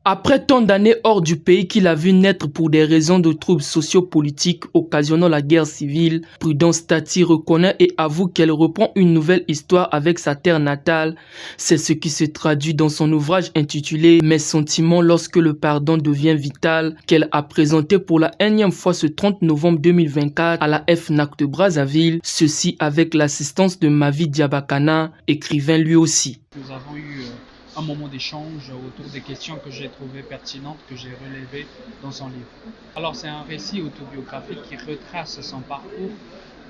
Après tant d'années hors du pays qu'il a vu naître pour des raisons de troubles sociopolitiques occasionnant la guerre civile, Prudence Tati reconnaît et avoue qu'elle reprend une nouvelle histoire avec sa terre natale. C'est ce qui se traduit dans son ouvrage intitulé « Mes sentiments lorsque le pardon devient vital » qu'elle a présenté pour la énième fois ce 30 novembre 2024 à la FNAC de Brazzaville, ceci avec l'assistance de Mavi Diabakana, écrivain lui aussi. Nous avons eu un moment d'échange autour des questions que j'ai trouvées pertinentes, que j'ai relevées dans son livre. Alors c'est un récit autobiographique qui retrace son parcours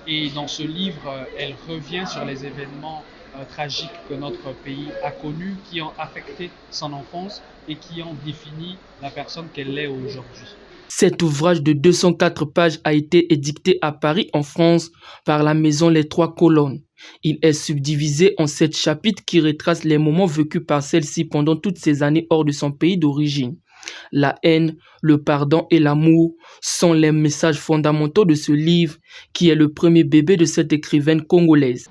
et dans ce livre, elle revient sur les événements tragiques que notre pays a connus, qui ont affecté son enfance et qui ont défini la personne qu'elle est aujourd'hui. Cet ouvrage de 204 pages a été édicté à Paris en France par la maison Les Trois Colonnes. Il est subdivisé en 7 chapitres qui retracent les moments vécus par celle-ci pendant toutes ces années hors de son pays d'origine. La haine, le pardon et l'amour sont les messages fondamentaux de ce livre qui est le premier bébé de cette écrivaine congolaise.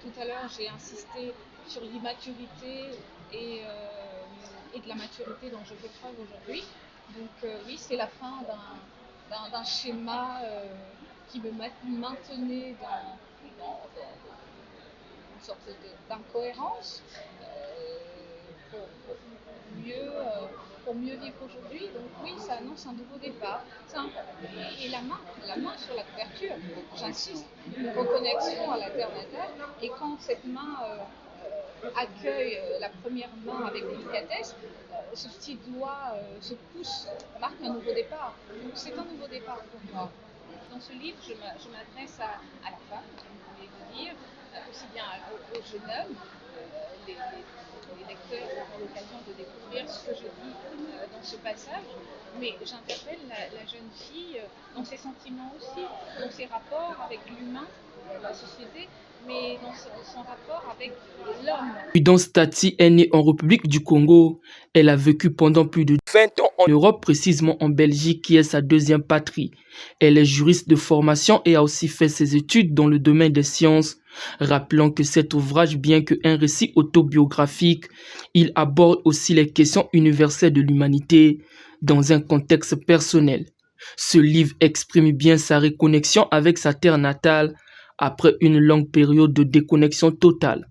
Tout à l'heure, j'ai insisté sur l'immaturité et de la maturité dont je fais preuve aujourd'hui. Donc oui, c'est la fin d'un schéma qui me maintenait dans une sorte d'incohérence pour mieux vivre aujourd'hui. Donc oui, ça annonce un nouveau départ. Et la main sur la couverture, j'insiste, une reconnexion à la terre natale. Et quand cette main accueille la première main avec délicatesse, ce petit doigt, ce pouce marque un nouveau départ. Donc c'est un nouveau départ pour moi. Dans ce livre, je m'adresse à la femme, comme vous voulez le dire, aussi bien aux jeunes hommes. Les lecteurs auront l'occasion de découvrir ce que je dis dans ce passage, mais j'interpelle la jeune fille dans ses sentiments aussi, dans ses rapports avec l'humain, la société, mais dans son rapport avec l'homme. Prudence Tati est née en République du Congo. Elle a vécu pendant plus de 20 ans en Europe, précisément en Belgique, qui est sa deuxième patrie. Elle est juriste de formation et a aussi fait ses études dans le domaine des sciences. Rappelons que cet ouvrage, bien qu'un récit autobiographique, il aborde aussi les questions universelles de l'humanité dans un contexte personnel. Ce livre exprime bien sa reconnexion avec sa terre natale après une longue période de déconnexion totale.